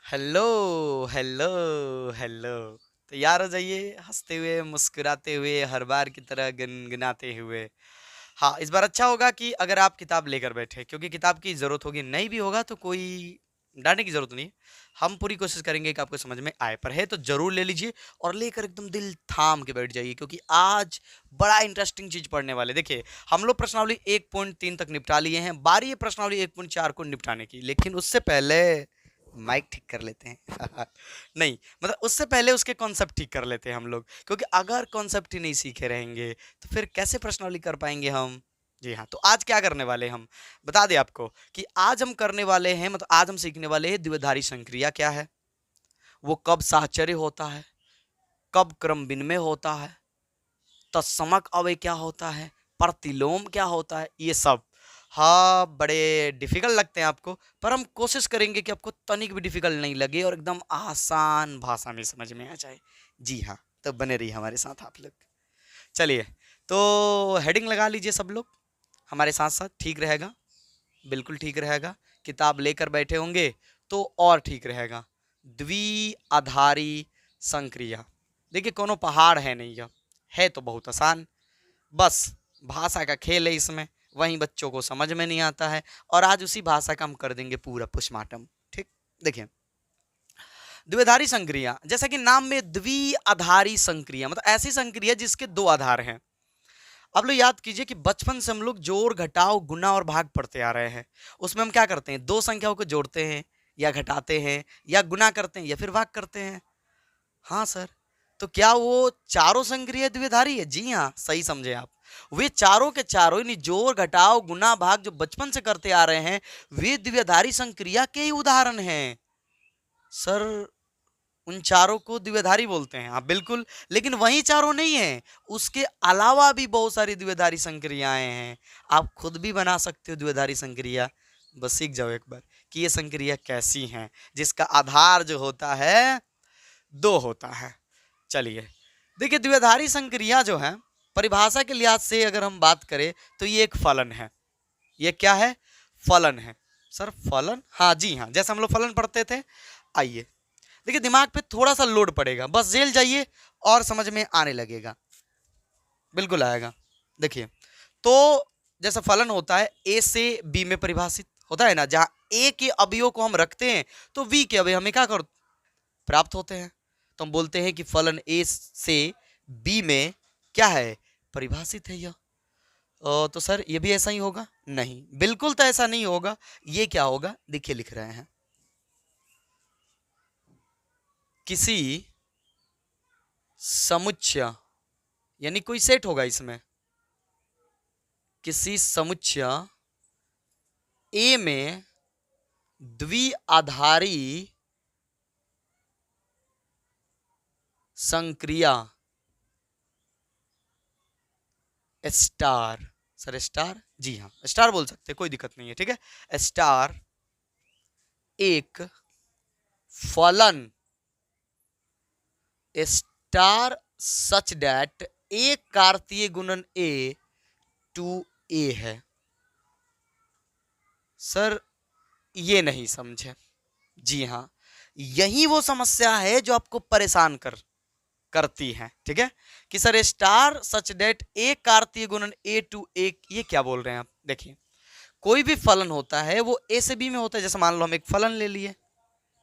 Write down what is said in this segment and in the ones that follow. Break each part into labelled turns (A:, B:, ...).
A: Hello hello hello. तैयार हो जाइए, हंसते हुए मुस्कुराते हुए हर बार की तरह गुनगुनाते हुए। हाँ, इस बार अच्छा होगा कि अगर आप किताब लेकर बैठे, क्योंकि किताब की ज़रूरत होगी। नहीं भी होगा तो कोई डांटने की ज़रूरत नहीं है। हम पूरी कोशिश करेंगे कि आपको समझ में आए, पर है तो ज़रूर ले लीजिए और लेकर एकदम दिल थाम के बैठ जाइए, क्योंकि आज बड़ा इंटरेस्टिंग चीज़ पढ़ने वाले। देखिए, हम लोग प्रश्नावली 1.3 तक निपटा लिए हैं, बारी है प्रश्नावली 1.4 को निपटाने की। लेकिन उससे पहले माइक ठीक कर लेते हैं। नहीं, मतलब उससे पहले उसके कॉन्सेप्ट ठीक कर लेते हैं हम लोग, क्योंकि अगर कॉन्सेप्ट ही नहीं सीखे रहेंगे तो फिर कैसे प्रश्नावली कर पाएंगे हम। जी हाँ, तो आज क्या करने वाले हम बता दें आपको कि आज हम करने वाले हैं, मतलब आज हम सीखने वाले हैं द्विधारी संक्रिया क्या है, वो कब साहचर्य होता है, कब क्रम विनिमय होता है, तत्समक अवयव क्या होता है, प्रतिलोम क्या होता है, ये सब। हाँ, बड़े डिफिकल्ट लगते हैं आपको, पर हम कोशिश करेंगे कि आपको तनिक भी डिफिकल्ट नहीं लगे और एकदम आसान भाषा में समझ में आ जाए। जी हाँ, तो बने रहिए हमारे साथ आप लोग। चलिए, तो हेडिंग लगा लीजिए सब लोग हमारे साथ साथ, ठीक रहेगा, बिल्कुल ठीक रहेगा। किताब लेकर बैठे होंगे तो और ठीक रहेगा। द्विआधारी संक्रिया। देखिए, कोनो पहाड़ है नहीं, यह है तो बहुत आसान, बस भाषा का खेल है इसमें, वहीं बच्चों को समझ में नहीं आता है, और आज उसी भाषा का हम कर देंगे पूरा पोस्टमार्टम। ठीक, देखिए, द्विधारी संक्रिया, जैसा कि नाम में द्विआधारी संक्रिया, मतलब ऐसी संक्रिया जिसके दो आधार हैं। अब लोग याद कीजिए कि बचपन से हम लोग जोड़ घटाव गुना और भाग पढ़ते आ रहे हैं। उसमें हम क्या करते हैं, दो संख्याओं को जोड़ते हैं या घटाते हैं या गुना करते हैं या फिर भाग करते हैं। हाँ सर, तो क्या वो चारों संक्रिया द्विधारी है? जी हाँ, सही समझे आप। वे चारों के चारों, यानी जोड़ घटाव गुना भाग जो बचपन से करते आ रहे हैं, वे द्विधारी संक्रिया के ही उदाहरण हैं। सर, उन चारों को द्विधारी बोलते हैं, हाँ बिल्कुल, लेकिन वही चारों नहीं है, उसके अलावा भी बहुत सारी द्विधारी संक्रियाएं हैं। आप खुद भी बना सकते हो द्विधारी संक्रिया, बस सीख जाओ एक बार कि ये संक्रिया कैसी हैं, जिसका आधार जो होता है दो होता है। चलिए, देखिए, द्विधारी संक्रिया जो है, परिभाषा के लिहाज से अगर हम बात करें तो ये एक फलन है। ये क्या है? फलन है। सर फलन, हाँ जी हाँ, जैसे हम लोग फलन पढ़ते थे। आइए, देखिए, दिमाग पे थोड़ा सा लोड पड़ेगा, बस जेल जाइए और समझ में आने लगेगा, बिल्कुल आएगा। देखिए, तो जैसा फलन होता है ए से बी में परिभाषित होता है ना, जहां ए के अवयव को हम रखते हैं तो बी के अवयव हमें क्या कर प्राप्त होते हैं, तो हम बोलते हैं कि फलन ए से बी में क्या है, परिभाषित है यह। तो सर ये भी ऐसा ही होगा? नहीं, बिल्कुल तो ऐसा नहीं होगा। ये क्या होगा, देखिए लिख रहे हैं, किसी समुच्चय, यानी कोई सेट होगा इसमें, किसी समुच्चय ए में द्विआधारी संक्रिया स्टार। सर स्टार, जी हाँ स्टार बोल सकते हैं, कोई दिक्कत नहीं है, ठीक है। स्टार एक फलन स्टार सच डैट ए कार्तीय गुणन ए टू ए है। सर ये नहीं समझे? जी हाँ, यही वो समस्या है जो आपको परेशान करती है, ठीक है, कि सर स्टार सच डेट ए कार्तीय गुणन ए टू ए, ये क्या बोल रहे हैं आप? देखिए, कोई भी फलन होता है वो ए से बी में होता है। जैसे मान लो हम एक फलन ले लिए,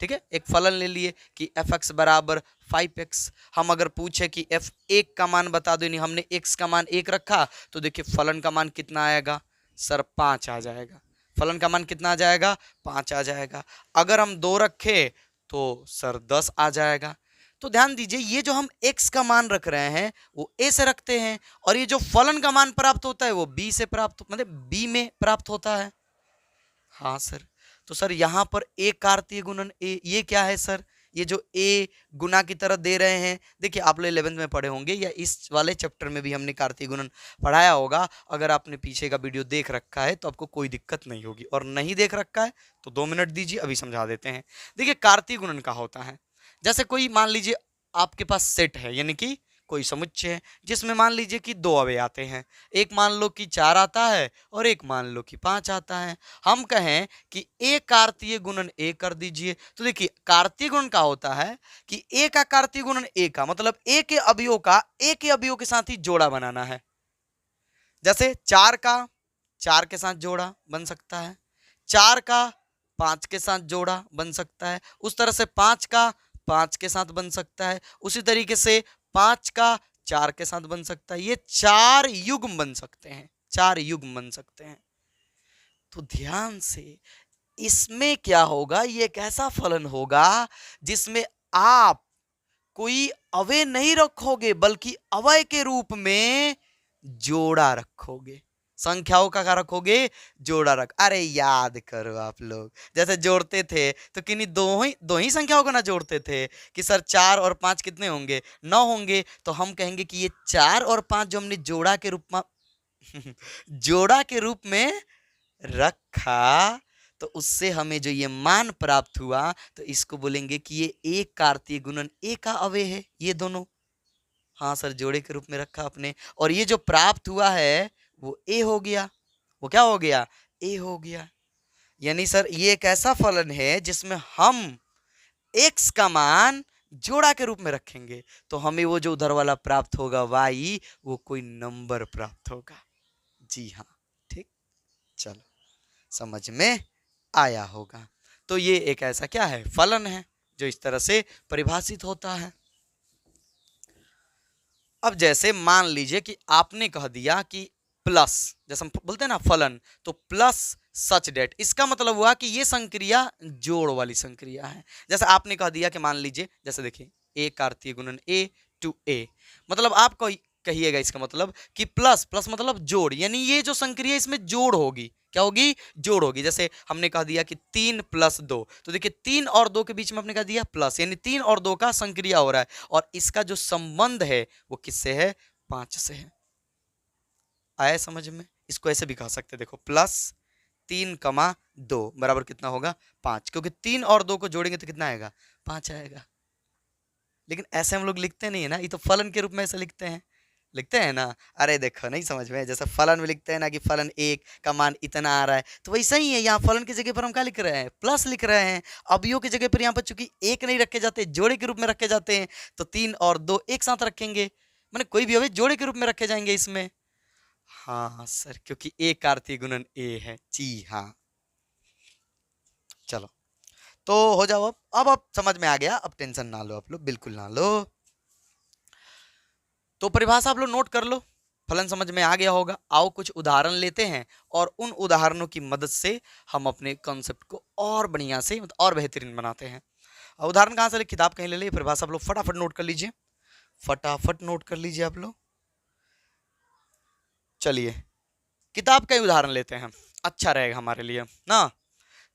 A: ठीक है, एक फलन ले लिए कि एफ एक्स बराबर 5x। हम अगर पूछे कि एफ एक का मान बता दो, नहीं हमने एक्स का मान एक रखा, तो देखिए फलन का मान कितना आएगा सर, 5 आ जाएगा। फलन का मान कितना आ जाएगा, 5 आ जाएगा। अगर हम 2 रखे तो सर 10 आ जाएगा। तो ध्यान दीजिए, ये जो हम x का मान रख रहे हैं वो a से रखते हैं, और ये जो फलन का मान प्राप्त होता है वो b से प्राप्त, मतलब b में प्राप्त होता है। हाँ सर, तो सर यहाँ पर ए कार्तीय गुणन ए, ये क्या है सर? ये जो ए गुना की तरह दे रहे हैं, देखिए आप लोग 11th में पढ़े होंगे या इस वाले चैप्टर में भी हमने कार्तीय गुणन पढ़ाया होगा। अगर आपने पीछे का वीडियो देख रखा है तो आपको कोई दिक्कत नहीं होगी, और नहीं देख रखा है तो 2 मिनट दीजिए, अभी समझा देते हैं। देखिए, कार्तीय गुणन का होता है, जैसे कोई मान लीजिए आपके पास सेट है, यानी कि कोई समुच्चय है जिसमें मान लीजिए कि दो अवयव आते हैं, एक मान लो कि 4 आता है और एक मान लो कि 5 आता है। हम कहें कि ए कार्तीय गुणन ए कर दीजिए, तो देखिए कार्तीय गुणन का होता है कि ए का कार्तीय गुणन ए का मतलब ए के अवयव का ए के अवयव के साथ ही जोड़ा बनाना है। जैसे 4 का 4 के साथ जोड़ा बन सकता है, 4 का 5 के साथ जोड़ा बन सकता है, उस तरह से 5 का 5 के साथ बन सकता है, उसी तरीके से 5 का 4 के साथ बन सकता है। ये 4 युग्म बन सकते हैं, 4 युग्म बन सकते हैं। तो ध्यान से इसमें क्या होगा, ये एक ऐसा फलन होगा जिसमें आप कोई अवयव नहीं रखोगे बल्कि अवयव के रूप में जोड़ा रखोगे। संख्याओं का क्या रखोगे, जोड़ा रख। अरे याद करो आप लोग, जैसे जोड़ते थे तो किन्हीं दो ही संख्याओं को ना जोड़ते थे कि सर 4 और 5 कितने होंगे, 9 होंगे। तो हम कहेंगे कि ये 4 और 5 जो हमने जोड़ा के रूप में जोड़ा के रूप में रखा, तो उससे हमें जो ये मान प्राप्त हुआ, तो इसको बोलेंगे कि ये एक कार्तीय गुणन ए का अवयव है, ये दोनों। हाँ सर, जोड़े के रूप में रखा आपने, और ये जो प्राप्त हुआ है वो ए हो गया। वो क्या हो गया, ए हो गया। यानी सर ये एक ऐसा फलन है जिसमें हम x का मान जोड़ा के रूप में रखेंगे तो हमें वो जो उधर वाला प्राप्त होगा y, वो कोई नंबर प्राप्त होगा। जी हाँ, ठीक, चलो समझ में आया होगा। तो ये एक ऐसा क्या है, फलन है जो इस तरह से परिभाषित होता है। अब जैसे मान लीजिए कि आपने कह दिया कि प्लस, जैसे हम बोलते हैं ना फलन, तो प्लस सच डेट, इसका मतलब हुआ कि ये संक्रिया जोड़ वाली संक्रिया है। जैसे आपने कह दिया कि मान लीजिए, जैसे देखिए ए कार्तीय गुणन ए टू ए, मतलब आप कहिएगा इसका मतलब कि प्लस प्लस मतलब जोड़, यानी ये जो संक्रिया इसमें जोड़ होगी, क्या होगी, जोड़ होगी। जैसे हमने कह दिया कि 3 + 2, तो देखिए 3 और 2 के बीच में हमने कह दिया प्लस, यानी 3 और 2 का संक्रिया हो रहा है, और इसका जो संबंध है वो किससे है, 5 से है। आया समझ में? इसको ऐसे भी कह सकते हैं, देखो +3, 2 बराबर कितना होगा, 5, क्योंकि 3 और 2 को जोड़ेंगे तो कितना आएगा, 5 आएगा। लेकिन ऐसे हम लोग लिखते नहीं है ना, ये तो फलन के रूप में ऐसे लिखते हैं ना। अरे देखो नहीं समझ में, जैसे फलन में लिखते हैं ना कि फलन 1 का मान इतना आ रहा है, तो वैसा ही है यहाँ फलन की जगह पर हम क्या लिख रहे हैं, प्लस लिख रहे हैं। अवयव की जगह पर यहाँ पर चूंकि 1 नहीं रखे जाते, जोड़े के रूप में रखे जाते हैं, तो 3 और 2 एक साथ रखेंगे, मैंने कोई भी अवयव जोड़े के रूप में रखे जाएंगे इसमें। हाँ सर, क्योंकि ए कार्तीय गुणन ए है। जी हाँ, चलो तो हो जाओ, अब समझ में आ गया, अब टेंशन ना लो आप लोग, बिल्कुल ना लो। तो परिभाषा आप लोग नोट कर लो, फलन समझ में आ गया होगा। आओ कुछ उदाहरण लेते हैं और उन उदाहरणों की मदद से हम अपने कॉन्सेप्ट को और बढ़िया से और बेहतरीन बनाते हैं। उदाहरण कहाँ से ले, किताब कहीं ले ली, परिभाषा आप लोग फटाफट नोट कर लीजिए, फटाफट नोट कर लीजिए आप लोग। चलिए किताब का ही उदाहरण लेते हैं, अच्छा रहेगा हमारे लिए ना।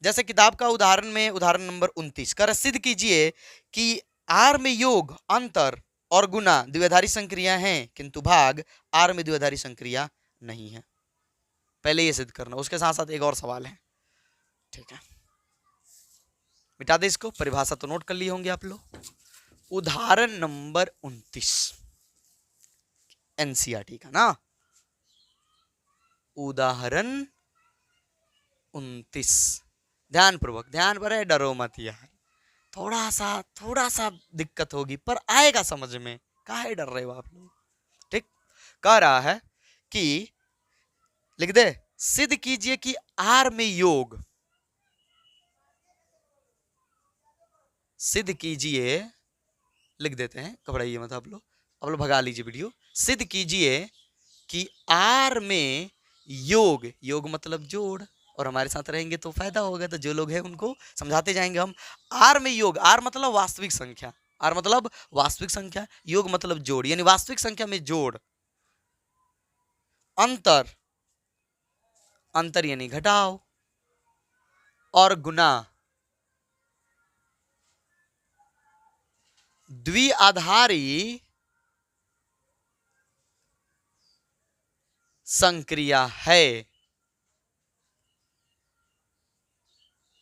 A: जैसे किताब का उदाहरण में उदाहरण नंबर 29 कर सिद्ध कीजिए कि आर में योग, अंतर और गुना द्विआधारी संक्रिया हैं, किंतु भाग आर में द्विआधारी संक्रिया नहीं है। पहले ये सिद्ध करना, उसके साथ साथ एक और सवाल है, ठीक है। मिटा दे इसको, परिभाषा तो नोट कर लिए होंगे आप लोग। उदाहरण नंबर 29 एनसीईआरटी का ना, उदाहरण 29, ध्यानपूर्वक, ध्यान पर है, डरो मत यार, थोड़ा सा दिक्कत होगी पर आएगा समझ में, काहे डर रहे हो आप लोग, ठीक। कह रहा है कि लिख दे, सिद्ध कीजिए कि आर में योग, सिद्ध कीजिए, लिख देते हैं, घबराइए मत आप लोग भगा लीजिए वीडियो। सिद्ध कीजिए कि आर में योग, योग मतलब जोड़, और हमारे साथ रहेंगे तो फायदा होगा, तो जो लोग हैं उनको समझाते जाएंगे हम। आर में योग, आर मतलब वास्तविक संख्या, आर मतलब वास्तविक संख्या, योग मतलब जोड़, यानी वास्तविक संख्या में जोड़। अंतर, अंतर यानी घटाव, और गुना, द्विआधारी संक्रिया है,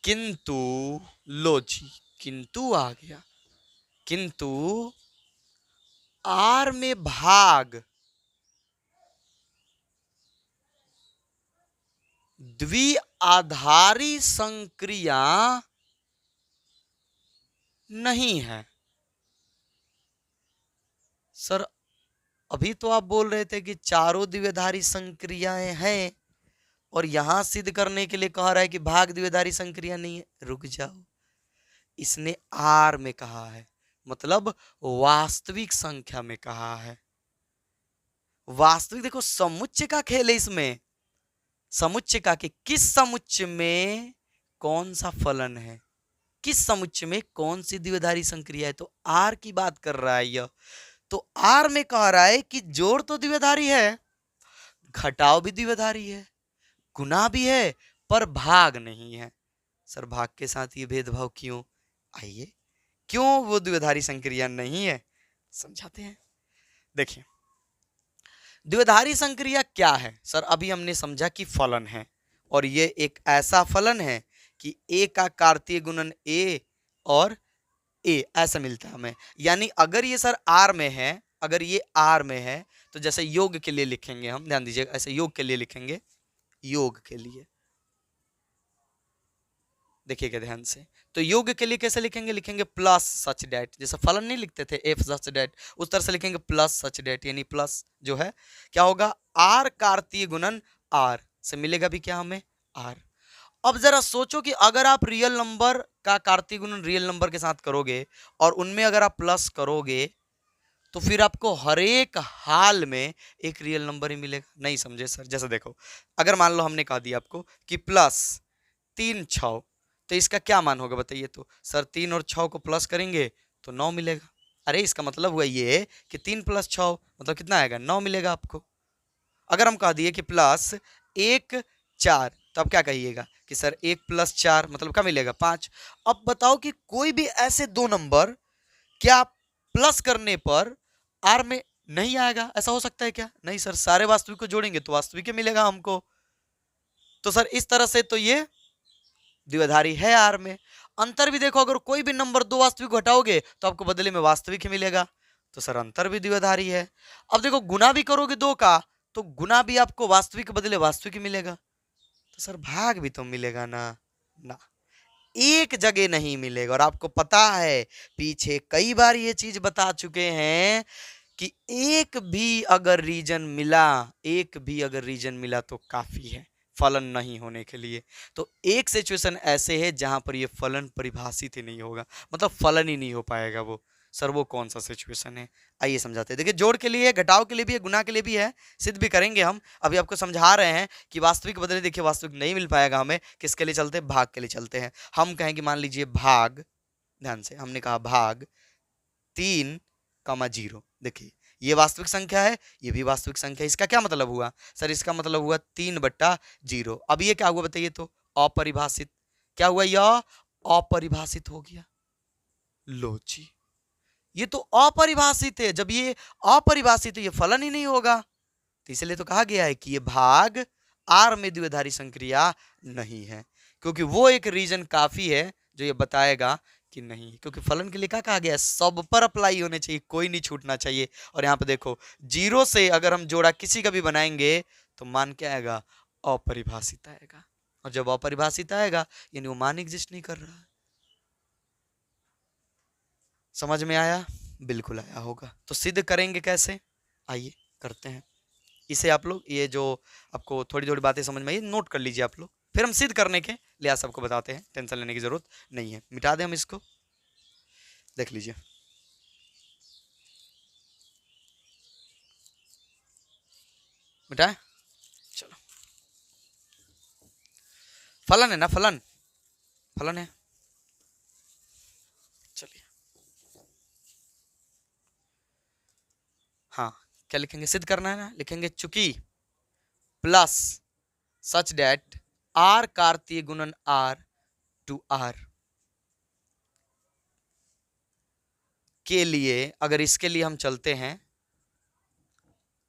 A: किंतु, लो जी किंतु आ गया, किंतु आर में भाग द्विआधारी संक्रिया नहीं है। सर अभी तो आप बोल रहे थे कि चारों द्विआधारी संक्रियाएं हैं और यहां सिद्ध करने के लिए कह रहा है कि भाग द्विआधारी संक्रिया नहीं है। रुक जाओ, इसने आर में कहा है, मतलब वास्तविक संख्या में कहा है। वास्तविक देखो समुच्चय का खेल है इसमें, समुच्चय का कि किस समुच्चय में कौन सा फलन है, किस समुच्चय में कौन सी द्विआधारी संक्रिया है। तो आर की बात कर रहा है यह। तो आर में कह रहा है कि जोड़ तो द्विआधारी है, घटाव भी द्विआधारी है, गुना भी है, पर भाग नहीं है। सर भाग के साथ ये भेदभाव क्यों? आइए, क्यों वो द्विआधारी संक्रिया नहीं है समझाते हैं। देखिए द्विआधारी संक्रिया क्या है। सर अभी हमने समझा कि फलन है, और ये एक ऐसा फलन है कि ए का कार्तीय गुणन ए और ए ऐसा मिलता है हमें। यानी अगर ये सर आर में है, अगर ये आर में है तो जैसे योग के लिए लिखेंगे हम, ध्यान दीजिएगा, ऐसे योग के लिए लिखेंगे, योग के लिए देखिएगा ध्यान से। तो योग के लिए कैसे लिखेंगे? लिखेंगे प्लस सच डेट, जैसे फलन नहीं लिखते थे एफ सच डेट, उस तरह से लिखेंगे प्लस सच डेट। यानी प्लस जो है क्या होगा, आर कार्तीय गुणन आर से मिलेगा भी क्या हमें, आर। अब जरा सोचो कि अगर आप रियल नंबर का कार्तीय गुणन रियल नंबर के साथ करोगे और उनमें अगर आप प्लस करोगे तो फिर आपको हर एक हाल में एक रियल नंबर ही मिलेगा। नहीं समझे सर? जैसे देखो, अगर मान लो हमने कहा दिया आपको कि प्लस 3 6, तो इसका क्या मान होगा बताइए? तो सर 3 और 6 को प्लस करेंगे तो 9 मिलेगा। अरे इसका मतलब हुआ ये कि 3 + 6 मतलब कितना आएगा, 9 मिलेगा आपको। अगर हम कह दिए कि प्लस 1 4, तो आप क्या कहिएगा कि सर 1 + 4 मतलब क्या मिलेगा, 5। अब बताओ कि कोई भी ऐसे दो नंबर क्या प्लस करने पर आर में नहीं आएगा? ऐसा हो सकता है क्या? नहीं सर, सारे वास्तविक को जोड़ेंगे तो वास्तविक मिलेगा हमको। तो सर इस तरह से तो ये द्विआधारी है आर में। अंतर भी देखो, अगर कोई भी नंबर दो वास्तविक घटाओगे तो आपको बदले में वास्तविक ही मिलेगा, तो सर अंतर भी द्विआधारी है। अब देखो गुना भी करोगे दो का तो गुना भी आपको वास्तविक के बदले वास्तविक ही मिलेगा, तो सर भाग भी तो मिलेगा ना। ना, एक जगह नहीं मिलेगा। और आपको पता है पीछे कई बार ये चीज बता चुके हैं कि एक भी अगर रीजन मिला, एक भी अगर रीजन मिला तो काफी है फलन नहीं होने के लिए। तो एक सिचुएशन ऐसे है जहां पर ये फलन परिभाषित ही नहीं होगा, मतलब फलन ही नहीं हो पाएगा वो। सर वो कौन सा सिचुएशन है? आइए समझाते हैं। देखिए जोड़ के लिए है, घटाव के लिए भी है, गुना के लिए भी है, सिद्ध भी करेंगे हम। अभी आपको समझा रहे हैं कि वास्तविक बदले देखिए वास्तविक नहीं मिल पाएगा हमें, किसके लिए चलते हैं, भाग के लिए चलते हैं। हम कहें कि मान लीजिए भाग, ध्यान से हमने कहा भाग 3, 0। देखिए ये वास्तविक संख्या है, ये भी वास्तविक संख्या है। इसका क्या मतलब हुआ? सर इसका मतलब हुआ 3/0। अब ये क्या हुआ बताइए? तो अपरिभाषित। क्या हुआ? यह अपरिभाषित हो गया। लो जी, ये तो अपरिभाषित है। जब ये अपरिभाषित है, ये फलन ही नहीं होगा। तो इसलिए तो कहा गया है कि ये भाग आर में द्विआधारी संक्रिया नहीं है, क्योंकि वो एक रीजन काफी है जो ये बताएगा कि नहीं। क्योंकि फलन के लिए क्या कहा गया है, सब पर अप्लाई होने चाहिए, कोई नहीं छूटना चाहिए। और यहाँ पे देखो 0 से अगर हम जोड़ा किसी का भी बनाएंगे तो मान क्या आएगा, अपरिभाषित आएगा। और जब अपरिभाषित आएगा यानी वो मान एग्जिस्ट नहीं कर रहा है। समझ में आया? बिल्कुल आया होगा। तो सिद्ध करेंगे कैसे? आइए करते हैं। इसे आप लोग, ये जो आपको थोड़ी थोड़ी बातें समझ में आई नोट कर लीजिए आप लोग, फिर हम सिद्ध करने के लिहाज सबको बताते हैं। टेंशन लेने की जरूरत नहीं है। मिटा दें हम इसको, देख लीजिए। मिटाए? चलो, फलन है ना, फलन फलन है। चलिए हाँ, क्या लिखेंगे? सिद्ध करना है ना, लिखेंगे चूंकि प्लस सच डेट आर कार्तीय गुणन आर टू आर के लिए, अगर इसके लिए हम चलते हैं,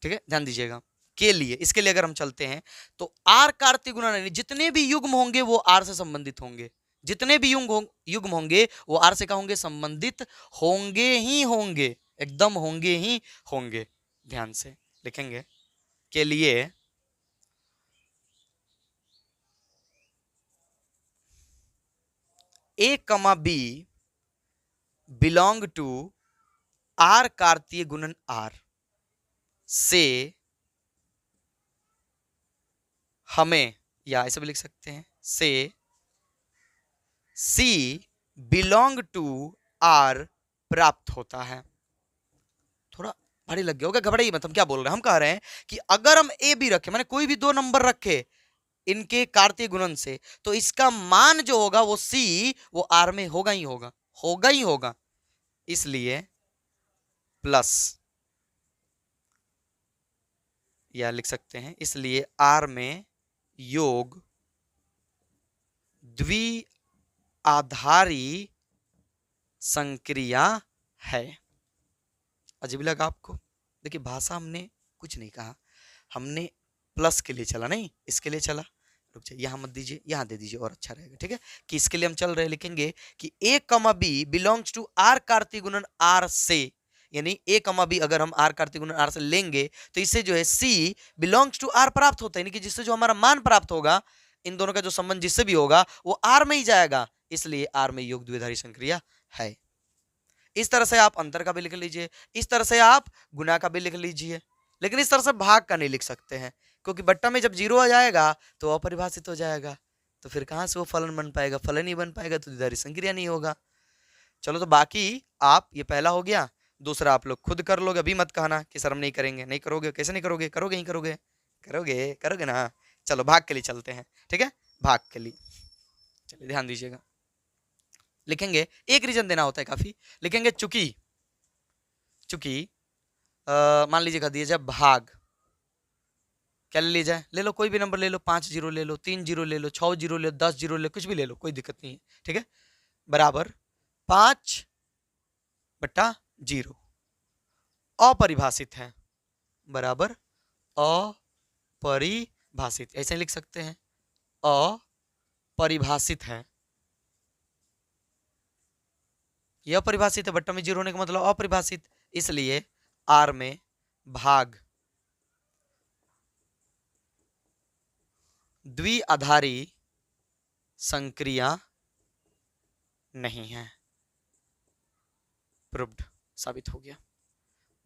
A: ठीक है ध्यान दीजिएगा, के लिए, इसके लिए अगर हम चलते हैं तो आर कार्तीय गुणन, जितने भी युग्म होंगे वो आर से संबंधित होंगे। जितने भी युग्म होंगे वो आर से क्या होंगे, संबंधित होंगे ही होंगे। एकदम होंगे ही होंगे। ध्यान से लिखेंगे के लिए ए कमा बी बिलोंग टू आर कार्तीय गुणन आर से हमें, या ऐसे भी लिख सकते हैं, से सी बिलोंग टू आर प्राप्त होता है। थोड़ा भारी लग गया होगा, घबराइए मत। हम क्या बोल रहे हैं, हम कह रहे हैं कि अगर हम ए बी रखे, माने कोई भी दो नंबर रखे इनके कार्तीय गुणन से, तो इसका मान जो होगा वो सी वो आर में होगा ही होगा, होगा ही होगा। इसलिए प्लस, या लिख सकते हैं इसलिए आर में योग द्विआधारी संक्रिया है। अजीब लगा आपको? देखिए भाषा हमने कुछ नहीं कहा, हमने प्लस के लिए चला, नहीं इसके लिए चला। रुक जाइए, यहां मत दीजिए, यहां दे दीजिए और अच्छा रहेगा। ठीक है, कि इसके लिए हम चल रहे लिखेंगे कि ए कमा बी बिलोंग्स टू आर कार्तीय गुणन आर से, यानी ए कमा बी अगर हम आर कार्तीय गुणन आर से लेंगे तो इससे जो है सी बिलोंग्स टू आर प्राप्त होता है, यानी कि जिससे जो हमारा मान प्राप्त होगा, इन दोनों का जो संबंध जिससे भी होगा वो आर में ही जाएगा, इसलिए आर में योग द्विआधारी संक्रिया है। इस तरह से आप अंतर का भी लिख लीजिए, इस तरह से आप गुना का भी लिख लीजिए, लेकिन इस तरह से भाग का नहीं लिख सकते हैं, क्योंकि बट्टा में जब जीरो आ जाएगा तो अपरिभाषित हो जाएगा, तो फिर कहां से वो फलन बन पाएगा, फलन ही बन पाएगा तो द्विआधारी संक्रिया नहीं होगा। चलो, तो बाकी आप, ये पहला हो गया, दूसरा आप लोग खुद कर लोगे, अभी मत कहना कि सर हम नहीं करेंगे। नहीं करोगे, कैसे नहीं करोगे, करोगे ही करोगे, करोगे करोगे ना। चलो भाग के लिए चलते हैं। ठीक है, भाग के लिए चलिए ध्यान दीजिएगा। लिखेंगे, एक रीजन देना होता है काफी, लिखेंगे चूंकि, चूंकि मान लीजिए कह दिया जाए भाग, क्या ले लिया जाए, ले लो कोई भी नंबर ले लो, 5 जीरो ले लो, 3 जीरो ले लो, 6 जीरो ले लो, 10 जीरो ले लो, कुछ भी ले लो, कोई दिक्कत नहीं है। ठीक है, बराबर 5/0 अपरिभाषित है, बराबर अपरिभाषित, ऐसे लिख सकते हैं, अपरिभाषित है। यह अपरिभाषित है, बट्टा में जीरो होने का मतलब अपरिभाषित, इसलिए आर में भाग द्विआधारी संक्रिया नहीं है। प्रूव्ड, साबित हो गया।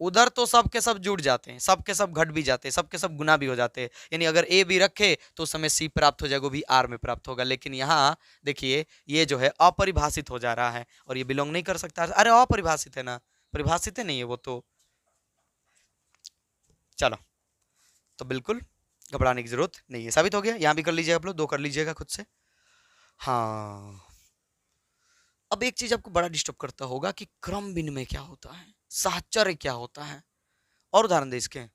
A: उधर तो सब के सब जुड़ जाते हैं, सब के सब घट भी जाते हैं, सब के सब गुना भी हो जाते हैं, यानी अगर ए भी रखे तो उस समय सी प्राप्त हो जाएगा, वो भी आर में प्राप्त होगा। लेकिन यहाँ देखिए ये जो है अपरिभाषित हो जा रहा है और ये बिलोंग नहीं कर सकता। अरे अपरिभाषित है ना, परिभाषित है नहीं है वो तो। चलो, तो बिल्कुल घबराने की जरूरत नहीं है, साबित हो गया। यहां भी कर लीजिएगा आप लोग, 2 कर लीजिएगा खुद से। हाँ, अब एक चीज आपको बड़ा डिस्टर्ब करता होगा कि क्रम विनिमय क्या होता है, साहचर्य क्या होता है, और उदाहरण दे इसके।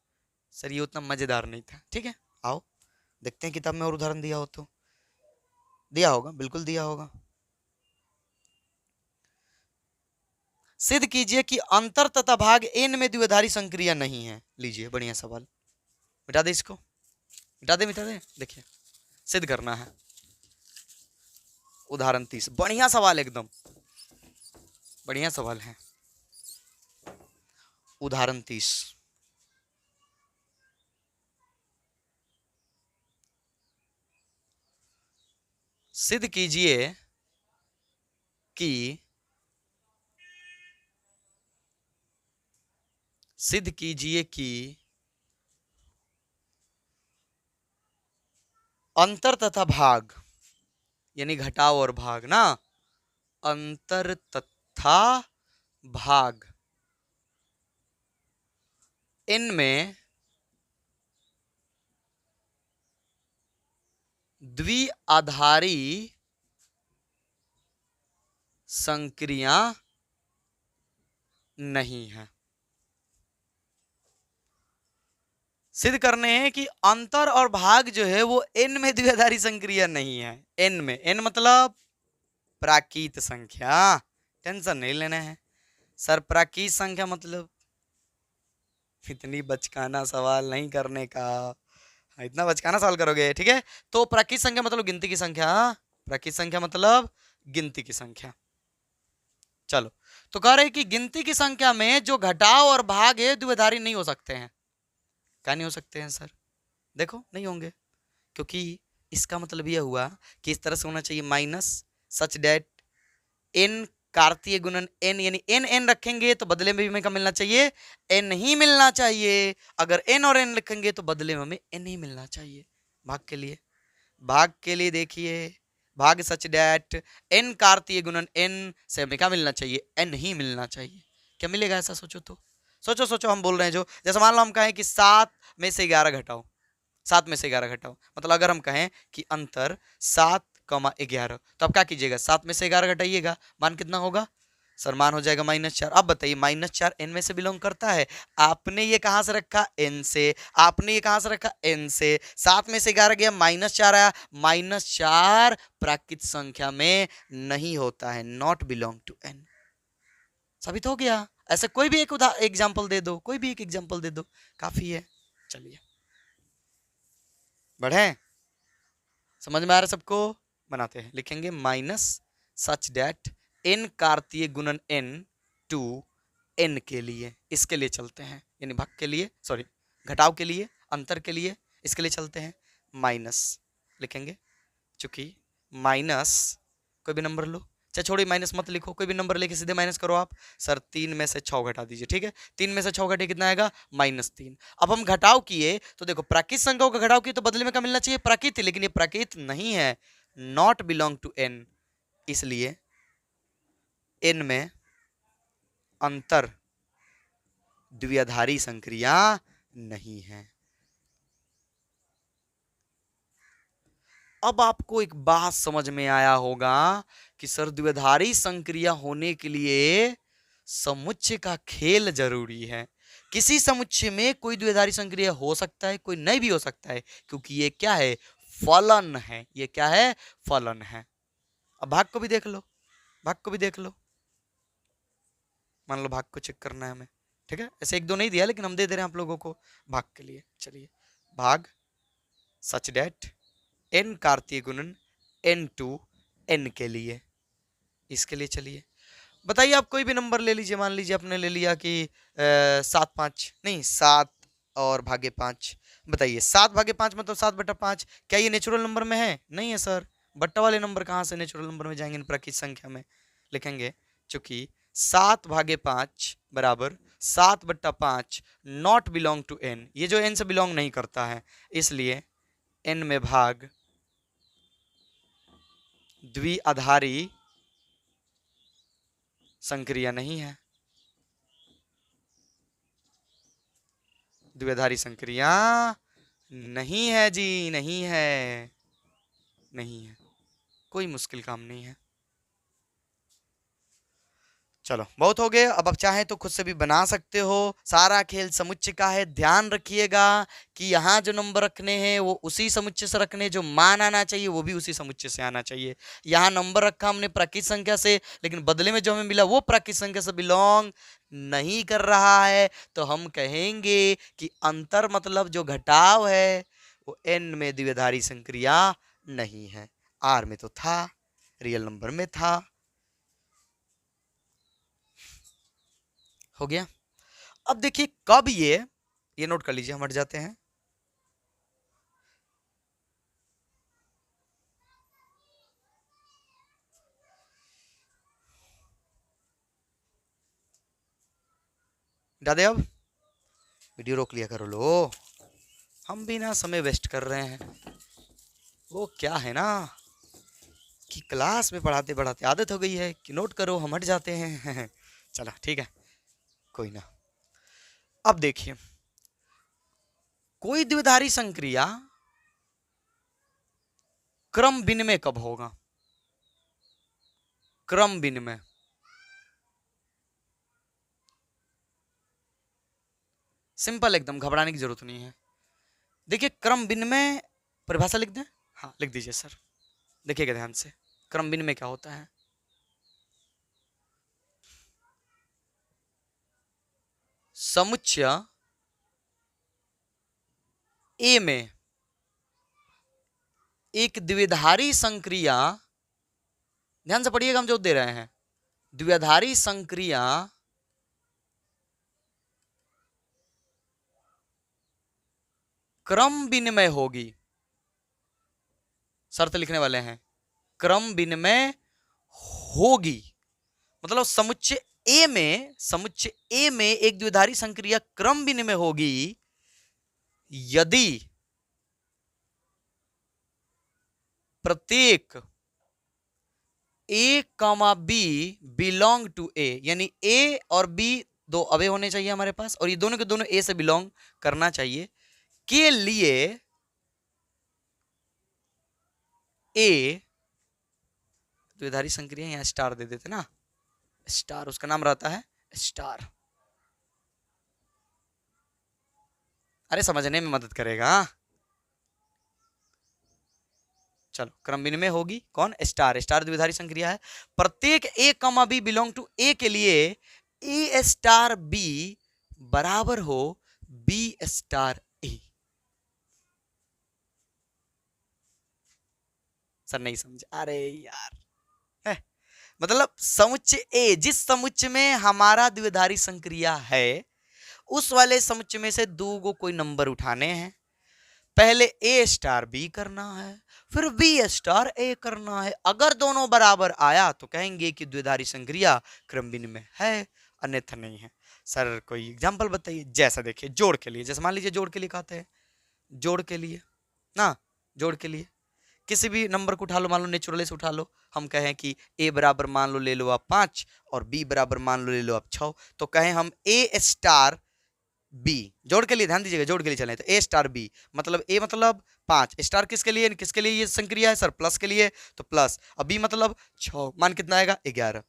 A: सर ये उतना मजेदार नहीं था। ठीक है, आओ देखते हैं किताब में और उदाहरण दिया हो तो। दिया होगा, बिल्कुल दिया होगा। सिद्ध कीजिए कि अंतर तथा भाग एन में द्विआधारी संक्रिया नहीं है। लीजिए, बढ़िया सवाल, मिटा दे इसको, मिटा दे, मिटा दे। देखिए, सिद्ध करना है। उदाहरण 30, बढ़िया सवाल, एकदम बढ़िया सवाल है। उदाहरण 30, सिद्ध कीजिए कि, सिद्ध कीजिए कि अंतर तथा भाग, यानी घटाव और भाग ना, अंतर तथा भाग इनमें द्विआधारी संक्रिया नहीं है। सिद्ध करने हैं कि अंतर और भाग जो है वो एन में द्विआधारी संक्रिया नहीं है। एन में, एन मतलब प्राकृत संख्या, टेंशन नहीं लेना है सर। प्राकृत संख्या मतलब इतनी बचकाना सवाल नहीं करने का, इतना बचकाना सवाल करोगे। ठीक है, तो प्राकृत संख्या मतलब गिनती की संख्या, प्राकृत संख्या मतलब गिनती की संख्या। चलो, तो कह रहे कि गिनती की संख्या में जो घटाव और भाग है द्विआधारी नहीं हो सकते हैं। क्या नहीं हो सकते हैं सर? देखो नहीं होंगे, क्योंकि इसका मतलब यह हुआ कि इस तरह से होना चाहिए माइनस सच डेट एन कार्तीय गुणन एन, यानी एन एन रखेंगे तो बदले में भी हमें क्या मिलना चाहिए? एन ही मिलना चाहिए। अगर एन और एन रखेंगे तो बदले में हमें एन ही मिलना चाहिए। भाग के लिए, भाग के लिए देखिए, भाग सच डेट एन कार्तीय गुणन एन से हमें क्या मिलना चाहिए? एन ही मिलना चाहिए। क्या मिलेगा ऐसा? सोचो तो, सोचो सोचो। हम बोल रहे हैं जो, जैसे मान लो हम कहें कि 7 में से 11 घटाओ, 7 में से 11 घटाओ, मतलब अगर हम कहें कि अंतर 7,11, तो आप क्या कीजिएगा? 7 में से 11 घटाइएगा, मान कितना होगा सर? मान हो जाएगा -4। अब बताइए -4 एन में से बिलोंग करता है? आपने ये कहां से रखा? एन से। आपने ये कहां से रखा? एन से। 7 में से 11 गया, -4 आया। -4 प्राकृत संख्या में नहीं होता है, नॉट बिलोंग टू एन। साबित हो गया। ऐसे कोई भी एक एग्जाम्पल दे दो, कोई भी एक एग्जाम्पल दे दो, काफी है। चलिए बढ़े, समझ में आ रहा है सबको? बनाते हैं, लिखेंगे माइनस सच डेट एन कार्तीय गुणन एन टू एन के लिए, इसके लिए चलते हैं, यानी भाग के लिए, सॉरी घटाव के लिए, अंतर के लिए, इसके लिए चलते हैं। माइनस लिखेंगे, चूंकि माइनस कोई भी नंबर लो, चाहे छोड़िए माइनस मत लिखो, कोई भी नंबर लेके सीधे माइनस करो आप। सर 3 में से 6 घटा दीजिए, ठीक है? 3 में से 6 घटे कितना आएगा? -3। अब हम घटाव किए तो देखो, प्राकृत संख्याओं का घटाव किए तो बदले में क्या मिलना चाहिए? प्राकृत, लेकिन ये प्राकृत नहीं है, नॉट बिलोंग टू एन, इसलिए एन में अंतर द्विआधारी संक्रिया नहीं है। अब आपको एक बात समझ में आया होगा कि सर द्विआधारी संक्रिया होने के लिए समुच्चय का खेल जरूरी है। किसी समुच्चय में कोई द्विआधारी संक्रिया हो सकता है, कोई नहीं भी हो सकता है, क्योंकि ये क्या है? फलन है। ये क्या है? फलन है। अब भाग को भी देख लो, भाग को भी देख लो, मान लो भाग को चेक करना है हमें, ठीक है? ऐसे एक दो नहीं दिया, लेकिन हम दे दे रहे हैं आप लोगों को भाग के लिए। चलिए, भाग सच डेट एन कार्तीय गुणन एन टू एन के लिए, इसके लिए चलिए बताइए, आप कोई भी नंबर ले लीजिए। मान लीजिए आपने ले लिया कि 7/5, नहीं 7 और भागे 5। बताइए 7/5 मतलब 7/5, क्या ये नेचुरल नंबर में है? नहीं है सर। बट्टा वाले नंबर कहाँ से नेचुरल नंबर में जाएंगे? प्राकृत संख्या में लिखेंगे, चूंकि 7/5 बराबर 7/5 नॉट बिलोंग टू एन, ये जो एन से बिलोंग नहीं करता है, इसलिए एन में भाग द्विआधारी संक्रिया नहीं है। द्विआधारी संक्रिया नहीं है जी, नहीं है, नहीं है, कोई मुश्किल काम नहीं है। चलो बहुत हो गए। अब आप चाहें तो खुद से भी बना सकते हो। सारा खेल समुच्चय का है। ध्यान रखिएगा कि यहाँ जो नंबर रखने हैं वो उसी समुच्चय से रखने, जो मान आना चाहिए वो भी उसी समुच्चय से आना चाहिए। यहाँ नंबर रखा हमने प्राकृत संख्या से, लेकिन बदले में जो हमें मिला वो प्राकृत संख्या से बिलोंग नहीं कर रहा है, तो हम कहेंगे कि अंतर मतलब जो घटाव है वो एन में द्विआधारी संक्रिया नहीं है। आर में तो था, रियल नंबर में था। हो गया। अब देखिए कब ये नोट कर लीजिए, हम हट जाते हैं। दादे अब वीडियो रोक लिया करो लो, हम भी ना समय वेस्ट कर रहे हैं। वो क्या है ना कि क्लास में पढ़ाते पढ़ाते आदत हो गई है कि नोट करो, हम हट जाते हैं। चलो ठीक है, कोई ना। अब देखिए, कोई द्विआधारी संक्रिया क्रम विनिमय कब होगा? क्रम विनिमय, सिंपल एकदम, घबराने की जरूरत नहीं है। देखिए क्रम विनिमय परिभाषा लिख दें? हाँ लिख दीजिए सर, देखिएगा ध्यान से। क्रम विनिमय क्या होता है? समुच्चय ए में एक द्विआधारी संक्रिया, ध्यान से पढ़िएगा हम जो दे रहे हैं, द्विआधारी संक्रिया क्रम विनिमय होगी, शर्त लिखने वाले हैं, क्रम विनिमय होगी, मतलब समुच्चय ए में एक द्विआधारी संक्रिया क्रम विनिमय होगी यदि प्रत्येक ए कॉमा बी बिलोंग टू ए, यानी ए और बी दो अवयव होने चाहिए हमारे पास, और ये दोनों के दोनों ए से बिलोंग करना चाहिए, के लिए ए द्विआधारी संक्रिया, यहां स्टार दे देते ना, स्टार उसका नाम रहता है स्टार, अरे समझने में मदद करेगा। चलो, क्रम विनिमय होगी कौन, स्टार, स्टार द्विआधारी संक्रिया है, प्रत्येक ए कॉमा बी बिलोंग टू ए के लिए ए स्टार बी बराबर हो बी स्टार ए। सर नहीं समझे, अरे यार है। मतलब समुच्चय ए, जिस समुच्चय में हमारा द्विआधारी संक्रिया है उस वाले समुच्चय में से दो को कोई नंबर उठाने हैं, पहले ए स्टार बी करना है, फिर बी स्टार ए करना है, अगर दोनों बराबर आया तो कहेंगे कि द्विआधारी संक्रिया क्रम विनिमय है, अन्यथा नहीं है। सर कोई एग्जांपल बताइए, जैसा देखिए जोड़ के लिए, जैसे मान लीजिए जोड़ के लिए कहते हैं, जोड़ के लिए ना, जोड़ के लिए किसी भी नंबर को उठा लो, मान लो नेचुरली से उठा लो, हम कहें कि a बराबर मान लो ले लो आप 5 और b बराबर मान लो ले लो आप 6, तो कहें हम a स्टार b, जोड़ के लिए ध्यान दीजिएगा, जोड़ के लिए चलें तो a स्टार b मतलब a मतलब 5, स्टार किसके लिए, किसके लिए ये संक्रिया है सर, प्लस के लिए, तो प्लस, अब b मतलब 6, मान कितना आएगा 11,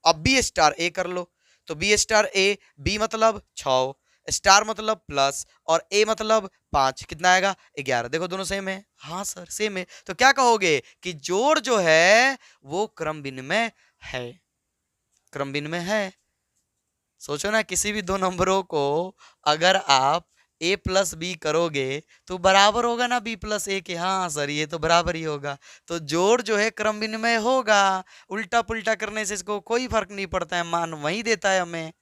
A: अब b स्टार a कर लो, तो b स्टार a, b मतलब 6, स्टार मतलब प्लस और a मतलब 5, कितना आएगा 11, देखो दोनों सेम है, हाँ सर सेम है, तो क्या कहोगे कि जोड़ जो है वो क्रम विनिमय है, क्रम विनिमय है। सोचो ना, किसी भी दो नंबरों को अगर आप a प्लस बी करोगे तो बराबर होगा ना b प्लस ए के, हाँ सर ये तो बराबर ही होगा, तो जोड़ जो है क्रम विनिमय होगा, उल्टा पुल्टा करने से इसको कोई फर्क नहीं पड़ता है, मान वही देता है हमें।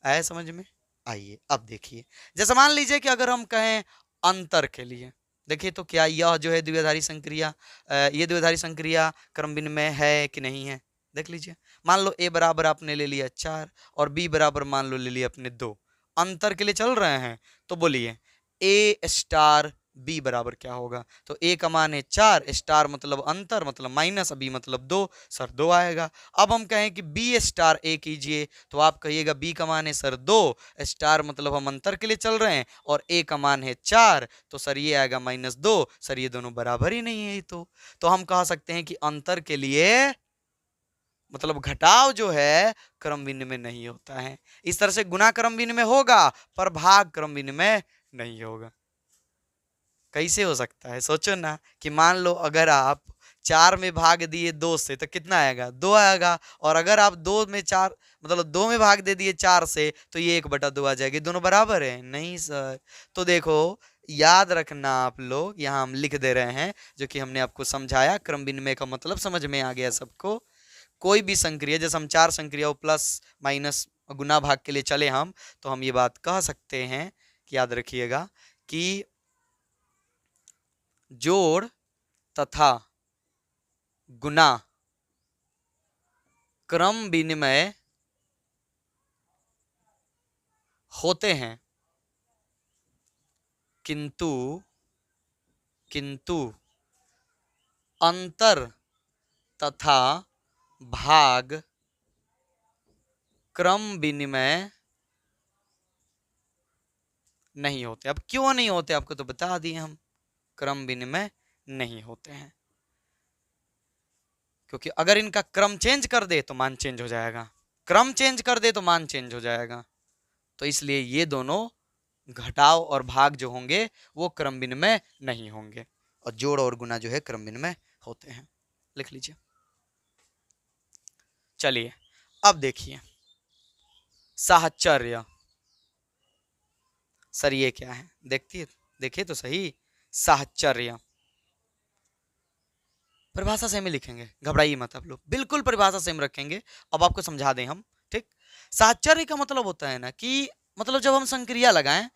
A: आया समझ में? आइए अब देखिए, जैसे मान लीजिए कि अगर हम कहें अंतर के लिए, देखिए तो क्या यह जो है द्विआधारी संक्रिया, ये द्विआधारी संक्रिया क्रम विनिमय है कि नहीं है, देख लीजिए। मान लो a बराबर आपने ले लिया 4 और b बराबर मान लो ले लिया अपने 2, अंतर के लिए चल रहे हैं, तो बोलिए a स्टार b बराबर क्या होगा, तो a का मान है 4, स्टार मतलब अंतर मतलब माइनस, b मतलब 2, सर 2 आएगा। अब हम कहें कि b स्टार a कीजिए, तो आप कहिएगा b का मान है सर 2, स्टार मतलब हम अंतर के लिए चल रहे हैं, और a का मान है 4, तो सर ये आएगा -2, सर ये दोनों बराबर ही नहीं है, तो हम कह सकते हैं कि अंतर के लिए मतलब घटाव जो है क्रम विनिमय नहीं होता है। इस तरह से गुणा क्रम विनिमय होगा पर भाग क्रम विनिमय नहीं होगा। कैसे हो सकता है, सोचो ना कि मान लो अगर आप 4 में भाग दिए 2 से तो कितना आएगा 2 आएगा, और अगर आप 2 में 4 मतलब 2 में भाग दे दिए 4 से तो ये 1/2 आ जाएगी, दोनों बराबर है नहीं सर। तो देखो याद रखना आप लोग, यहाँ हम लिख दे रहे हैं जो कि हमने आपको समझाया, क्रम विनिमय का मतलब समझ में आ गया सबको। कोई भी संक्रिया, जैसे हम 4 संक्रिया प्लस माइनस गुना भाग के लिए चले हम, तो हम ये बात कह सकते हैं कि याद रखिएगा कि जोड़ तथा गुना क्रम विनिमय होते हैं, किंतु अंतर तथा भाग क्रम विनिमय नहीं होते। अब क्यों नहीं होते आपको तो बता दिए हम, क्रम विनिमय नहीं होते हैं क्योंकि अगर इनका क्रम चेंज कर दे तो मान चेंज हो जाएगा, क्रम चेंज कर दे तो मान चेंज हो जाएगा, तो इसलिए ये दोनों घटाव और भाग जो होंगे वो क्रम विनिमय नहीं होंगे, और जोड़ और गुना जो है क्रम विनिमय होते हैं। लिख लीजिए। चलिए अब देखिए साहचर्य, सर ये क्या है, देखिए तो सही, साहचर्य परिभाषा सेम ही लिखेंगे, घबराइए मत आप लोग, बिल्कुल परिभाषा सेम रखेंगे। अब आपको समझा दें हम, ठीक। साहचर्य का मतलब होता है ना कि मतलब जब हम संक्रिया लगाएं,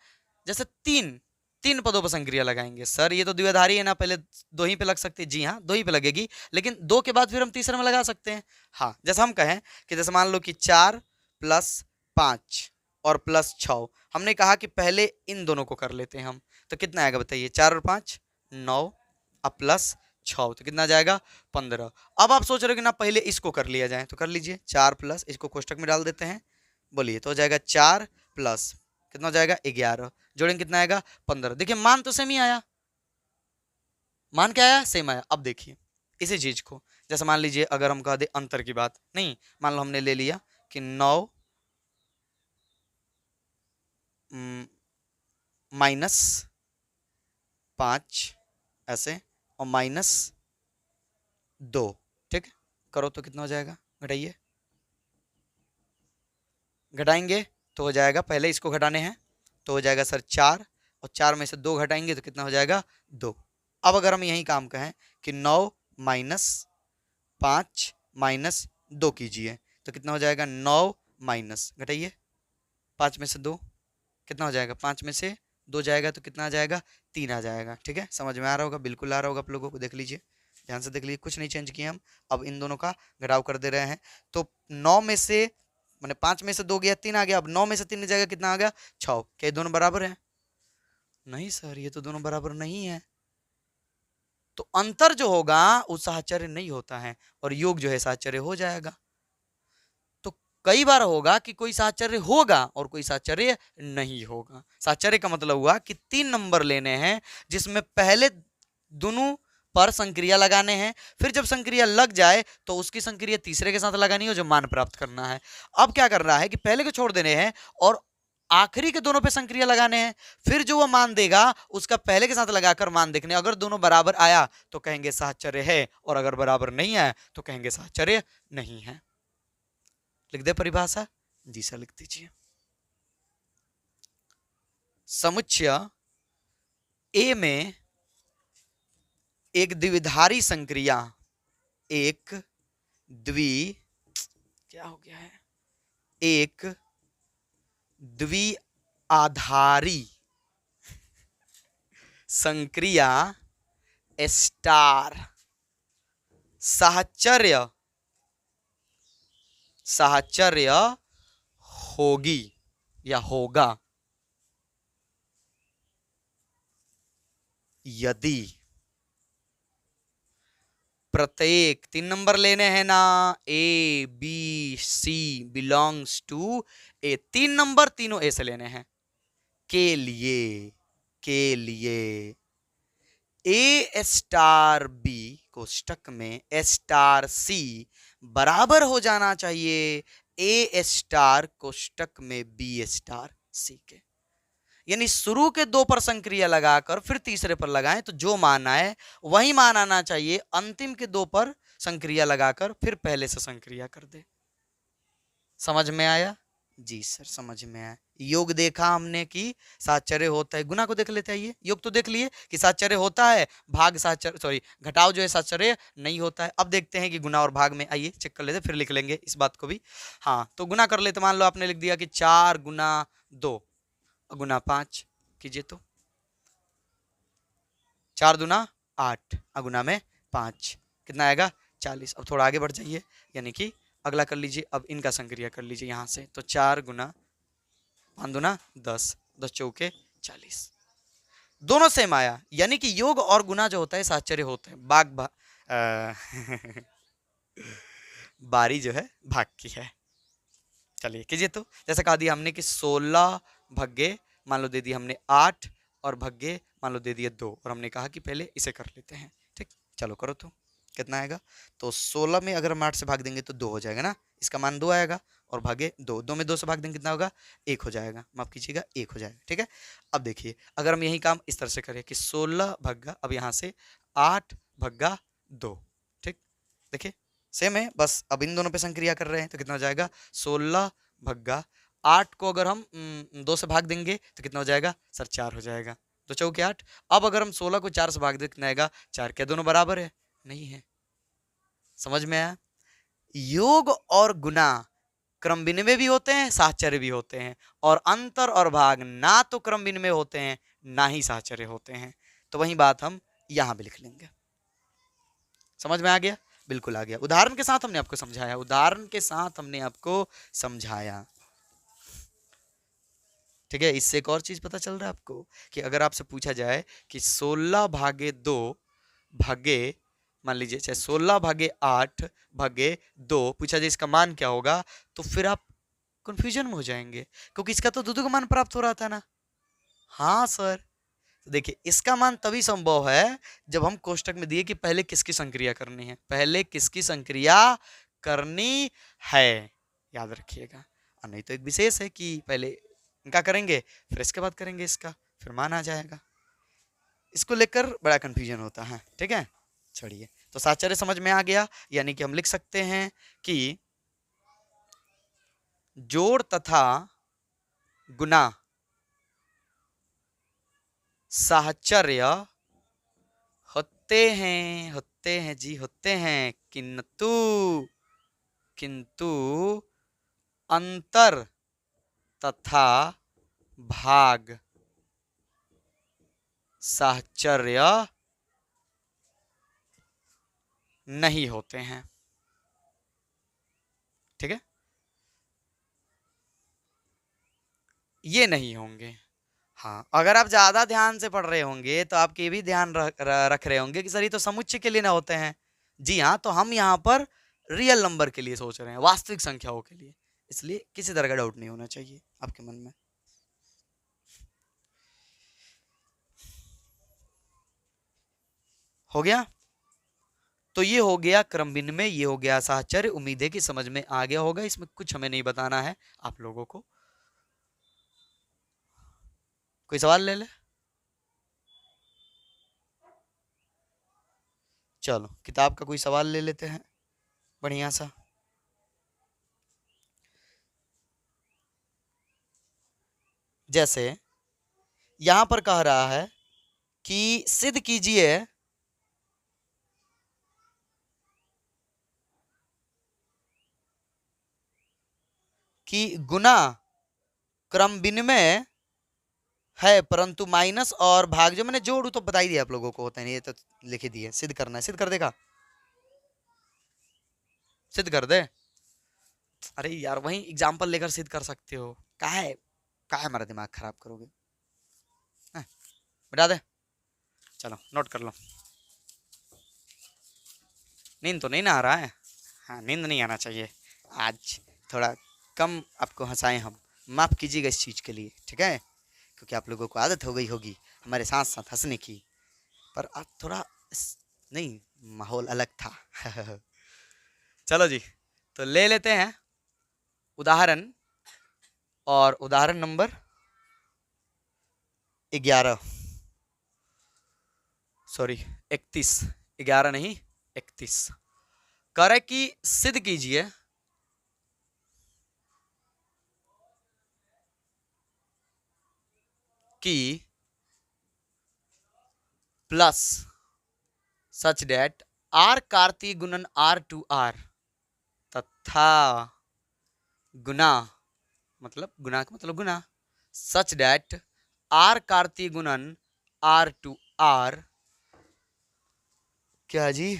A: जैसे तीन तीन पदों पर संक्रिया लगाएंगे, सर ये तो द्विआधारी है ना, पहले दो ही पे लग सकती है, जी हाँ दो ही पे लगेगी, लेकिन दो के बाद फिर हम तीसरे में लगा सकते हैं। हाँ, जैसे हम कहें कि जैसे मान लो कि 4 + 5 और +6, हमने कहा कि पहले इन दोनों को कर लेते हैं हम, तो कितना आएगा बताइए, 4 और 5 9, अब +6 तो कितना जाएगा 15। अब आप सोच रहे हो कि ना पहले इसको कर लिया जाए, तो कर लीजिए, 4 प्लस इसको कोष्टक में डाल देते हैं, बोलिए तो हो जाएगा 4 प्लस कितना हो जाएगा 11, जोड़ेंगे कितना आएगा 15। देखिए मान तो सेम ही आया, मान क्या आया, सेम आया। अब देखिए इसी चीज को, जैसे मान लीजिए अगर हम कह दे अंतर की बात, नहीं मान लो हमने ले लिया कि 9 -5 ऐसे और -2, ठीक, करो तो कितना हो जाएगा, घटाइए, घटाएंगे तो हो जाएगा, पहले इसको घटाने हैं तो हो जाएगा सर 4, और 4 में से 2 घटाएंगे तो कितना हो जाएगा 2। अब अगर हम यही काम कहें कि 9 - 5 - 2 कीजिए तो कितना हो जाएगा 9 माइनस, घटाइए 5 में से 2 कितना हो जाएगा, 5 में से 2 जाएगा तो कितना आ जाएगा 3 आ जाएगा। ठीक है, समझ में आ रहा होगा, बिल्कुल आ रहा होगा आप लोगों को, देख लीजिए ध्यान से देख लीजिए, कुछ नहीं चेंज किए हम, अब इन दोनों का घटाव कर दे रहे हैं। तो 9 में से मैंने 5 में से 2 गया 3 आ गया, अब 9 में से 3 जाएगा कितना आ गया 6। क्या ये दोनों बराबर है, नहीं सर ये तो दोनों बराबर नहीं है, तो अंतर जो होगा वो साहचर्य नहीं होता है और योग जो है साहचर्य हो जाएगा। तो कई बार होगा कि कोई साहचर्य होगा और कोई साहचर्य नहीं होगा। साहचर्य का मतलब हुआ कि 3 नंबर लेने हैं जिसमें पहले दोनों पर संक्रिया लगाने हैं, फिर जब संक्रिया लग जाए तो उसकी संक्रिया तीसरे के साथ लगानी हो जो मान प्राप्त करना है। अब क्या कर रहा है कि पहले को छोड़ देने हैं और आखिरी के दोनों पे संक्रिया लगाने हैं, फिर जो वो मान देगा उसका पहले के साथ लगाकर मान देखने, अगर दोनों बराबर आया तो कहेंगे साहचर्य है, और अगर बराबर नहीं आया तो कहेंगे साहचर्य नहीं है। लिख दे परिभाषा, जी सर लिख दीजिए। समुच्चय ए में एक द्विधारी संक्रिया, एक क्या हो गया है, एक द्विआधारी संक्रिया स्टार साहचर्य होगी या होगा यदि प्रत्येक 3 नंबर लेने हैं ना, A B C belongs to A, 3 number तीनों ए से लेने हैं, के लिए ए स्टार बी कोष्टक में स्टार सी बराबर हो जाना चाहिए ए स्टार कोष्टक में बी स्टार सी के। यानी शुरू के 2 पर संक्रिया लगाकर फिर तीसरे पर लगाएं तो जो मान आए वही मान आना चाहिए, अंतिम के 2 पर संक्रिया लगाकर फिर पहले से संक्रिया कर दे। समझ में आया, जी सर समझ में आया। योग देखा हमने कि साहचर्य होता है, गुना को देख लेते हैं, ये योग तो देख लिए कि साहचर्य होता है, भाग साहचर्य सॉरी घटाव जो है साहचर्य नहीं होता है। अब देखते हैं कि गुना और भाग में, आइए चेक कर लेते, फिर लिख लेंगे इस बात को भी। हाँ तो गुना कर लेते, मान लो आपने लिख दिया कि 4 × 2 गुना 5 कीजिए तो 4 दूना 8 अगुना में 5 कितना आएगा 40। अब थोड़ा आगे बढ़ जाइए, यानी कि अगला कर लीजिए, अब इनका संक्रिया कर लीजिए यहाँ से, तो 4 × 5 दूना 10 10 चौके 40, दोनों सेम आया, यानी कि योग और गुना जो होता है साहचर्य होता है। बारी जो है भाग की है। चलिए कीजिए तो, जैसा कहा दिया हमने कि 16 भग्गे मान लो दे दिया हमने 8 और भग्गे मान लो दे दिए 2, और हमने कहा कि पहले इसे कर लेते हैं। ठीक, चलो करो तो कितना आएगा, तो 16 में अगर हम 8 से भाग देंगे तो 2 हो जाएगा ना, इसका मान 2 आएगा, और भागे 2 2 में 2 से भाग देंगे कितना होगा 1 हो जाएगा, माफ कीजिएगा 1 हो जाएगा। ठीक है, अब देखिए अगर हम यही काम इस तरह से करें कि 16 भग्गा, अब यहाँ से 8 भग्गा 2, ठीक देखिए सेम है, बस अब इन दोनों पे संक्रिया कर रहे हैं तो कितना हो जाएगा 16 भग्गा 8 को अगर हम 2 से भाग देंगे तो कितना हो जाएगा सर 4 हो जाएगा, 2 चौके 8। अब अगर हम 16 को 4 से भाग दें कितना आएगा 4, क्या दोनों बराबर है, नहीं है, समझ में आया? योग और गुना क्रम विनिमय भी होते हैं, साहचर्य भी होते हैं, और अंतर और भाग ना तो क्रम विनिमय होते हैं ना ही साहचर्य होते हैं। तो वही बात हम यहां भी लिख लेंगे। समझ में आ गया? बिल्कुल आ गया। उदाहरण के साथ हमने आपको समझाया, उदाहरण के साथ हमने आपको समझाया। ठीक है, इससे एक और चीज पता चल रहा है आपको कि अगर आपसे पूछा जाए कि 16/2 भागे, मान लीजिए चाहे 16/8/2 पूछा जाए इसका मान क्या होगा, तो फिर आप कंफ्यूजन में हो जाएंगे, क्योंकि इसका तो दो का मान प्राप्त हो रहा था ना। हाँ सर, तो देखिए इसका मान तभी संभव है जब हम कोष्टक में दिए कि पहले किसकी संक्रिया करनी है, पहले किसकी संक्रिया करनी है, याद रखिएगा। और नहीं तो एक विशेष है कि पहले इनका करेंगे फिर इसके बाद करेंगे इसका, फिर मान आ जाएगा। इसको लेकर बड़ा कंफ्यूजन होता है। ठीक है, छोड़िए। तो साहचर्य समझ में आ गया, यानी कि हम लिख सकते हैं कि जोड़ तथा गुना साहचर्य होते हैं जी, होते हैं, किंतु किंतु अंतर तथा भाग साहचर्य नहीं होते हैं। ठीक है, ये नहीं होंगे। हाँ, अगर आप ज्यादा ध्यान से पढ़ रहे होंगे तो आप ये भी ध्यान रख रहे होंगे कि सर ये तो समुच्चय के लिए ना होते हैं। जी हाँ, तो हम यहाँ पर रियल नंबर के लिए सोच रहे हैं, वास्तविक संख्याओं के लिए, इसलिए किसी तरह का डाउट नहीं होना चाहिए आपके मन में। हो गया? तो ये हो गया क्रम विनिमय, ये हो गया साहचर्य। उम्मीद है कि समझ में आ गया होगा, इसमें कुछ हमें नहीं बताना है आप लोगों को। कोई सवाल ले ले? चलो किताब का कोई सवाल ले लेते हैं बढ़िया सा। जैसे यहां पर कह रहा है कि सिद्ध कीजिए कि गुना क्रम विनिमय है, परंतु माइनस और भाग जो मैंने जोड़ू तो बता ही दिया आप लोगों को, होता है ये तो लिख दिए। सिद्ध करना है, सिद्ध कर देगा, सिद्ध कर दे। अरे यार वही एग्जाम्पल लेकर सिद्ध कर सकते हो, काहे हमारा दिमाग खराब करोगे? बता दे, चलो नोट कर लो। नींद तो नहीं ना आ रहा है? हाँ, नींद नहीं आना चाहिए आज, थोड़ा कम आपको हंसाएं हम, माफ कीजिएगा इस चीज़ के लिए। ठीक है, क्योंकि आप लोगों को आदत हो गई होगी हमारे साथ साथ हंसने की, पर आज थोड़ा नहीं, माहौल अलग था। चलो जी, तो ले लेते हैं उदाहरण, और उदाहरण नंबर 11, सॉरी 31, 11 नहीं 31। करे कि सिद्ध कीजिए कि प्लस सच डेट आर कार्तीय गुणन आर टू आर तथा गुना, मतलब गुना का मतलब गुना, सच डेट आर कार्तीय गुणन आर टू आर क्या जी,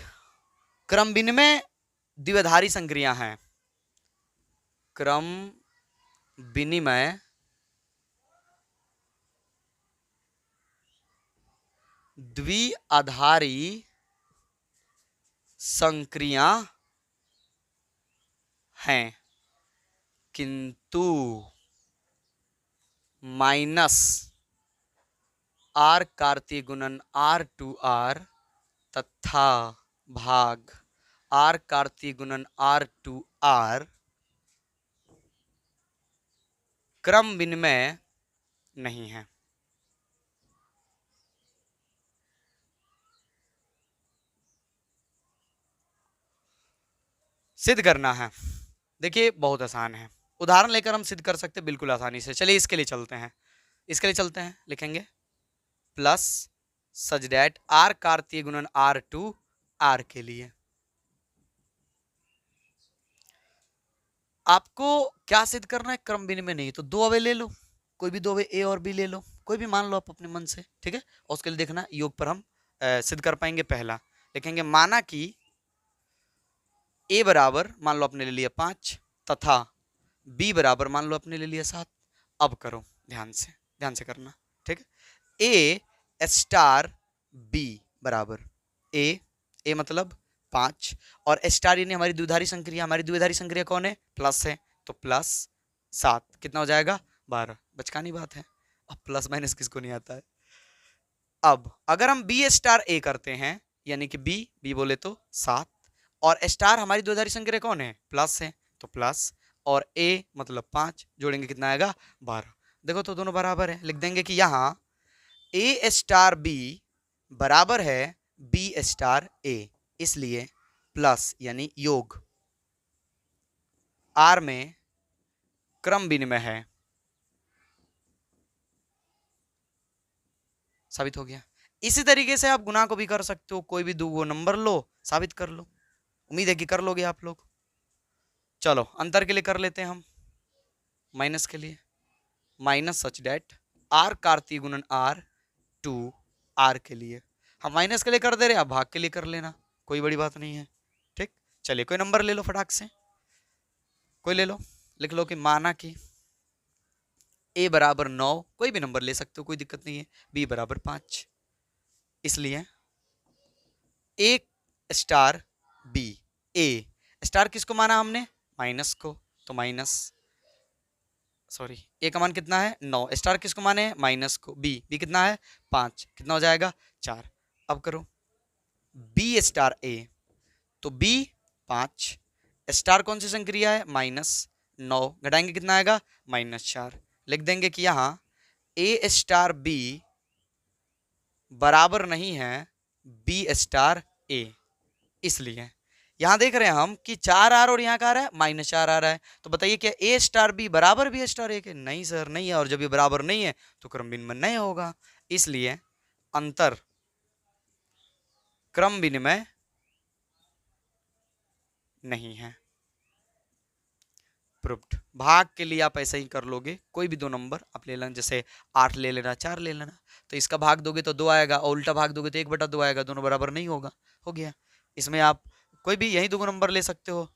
A: क्रम विनिमय द्विआधारी संक्रिया है, क्रम विनिमय द्विआधारी संक्रिया हैं, किंतु माइनस आर कार्तीय गुणन आर टू आर तथा भाग आर कार्तीय गुणन आर टू आर क्रम विनिमय नहीं है। सिद्ध करना है, देखिए बहुत आसान है, उदाहरण लेकर हम सिद्ध कर सकते हैं बिल्कुल आसानी से। चलिए इसके लिए चलते हैं, इसके लिए चलते हैं, लिखेंगे प्लस सच डेट आर कार्तीय गुणन आर टू आर के लिए, आपको क्या सिद्ध करना है, क्रम विनिमय नहीं, तो दो अवयव ले लो, कोई भी दो अवयव ए और बी ले लो, कोई भी मान लो आप अपने मन से, ठीक है। और उसके लिए देखना योग पर हम सिद्ध कर पाएंगे। पहला लिखेंगे, माना कि ए बराबर मान लो आपने ले लिया 5 तथा बी बराबर मान लो आपने ले लिया 7। अब करो ध्यान से करना, ठीक है। ए स्टार बी बराबर ए मतलब 5 और स्टार यानी हमारी द्विधारी संक्रिया, हमारी द्विधारी संक्रिया कौन है, प्लस है, तो प्लस 7 कितना हो जाएगा, 12। बचकानी बात है, अब प्लस माइनस किसको नहीं आता है। अब अगर हम बी स्टार ए करते हैं, यानी कि बी बोले तो 7 और स्टार हमारी द्विधारी संक्रिया कौन है, प्लस है, तो प्लस और ए मतलब 5 जोड़ेंगे कितना आएगा, 12। देखो तो दोनों बराबर है, लिख देंगे कि यहां ए स्टार बी बराबर है बी स्टार ए, इसलिए प्लस यानी योग आर में क्रम विनिमय है, साबित हो गया। इसी तरीके से आप गुना को भी कर सकते हो, कोई भी दो नंबर लो, साबित कर लो। उम्मीद है कि कर लोगे आप लोग। चलो अंतर के लिए कर लेते हैं हम, माइनस के लिए माइनस सच डेट आर कार्तीय गुणन आर टू आर के लिए हम माइनस के लिए कर दे रहे हैं, आप भाग के लिए कर लेना, कोई बड़ी बात नहीं है, ठीक। चलिए कोई नंबर ले लो फटाक से, कोई ले लो, लिख लो कि माना कि ए बराबर 9, कोई भी नंबर ले सकते हो, कोई दिक्कत नहीं है। बी बराबर 5, इसलिए ए स्टार बी, ए स्टार किसको माना हमने, माइनस को, तो माइनस सॉरी ए का मान कितना है 9, स्टार किसको माने, माइनस को, बी कितना है 5, कितना हो जाएगा 4। अब करो बी स्टार ए, तो बी 5, स्टार कौन सी संक्रिया है, -9, घटाएंगे कितना आएगा -4। लिख देंगे कि यहां ए स्टार बी बराबर नहीं है बी स्टार ए, इसलिए यहां देख रहे हैं हम कि 4 आर और यहां का आ रहा है -4 आ रहा है, तो बताइए क्या ए स्टार बी बराबर बी स्टार ए के, नहीं सर नहीं है, और जब ये बराबर नहीं है तो क्रम विनिमय नहीं होगा, इसलिए अंतर क्रम विनिमय नहीं है। प्रूव्ड। भाग के लिए आप ऐसा ही कर लोगे, कोई भी दो नंबर आप ले लेना, जैसे 8 ले लेना, 4 ले लेना, तो इसका भाग दोगे तो 2 आएगा और उल्टा भाग दोगे तो 1/2 आएगा, दोनों बराबर नहीं होगा, हो गया। इसमें आप कोई भी यही दो नंबर ले सकते हो,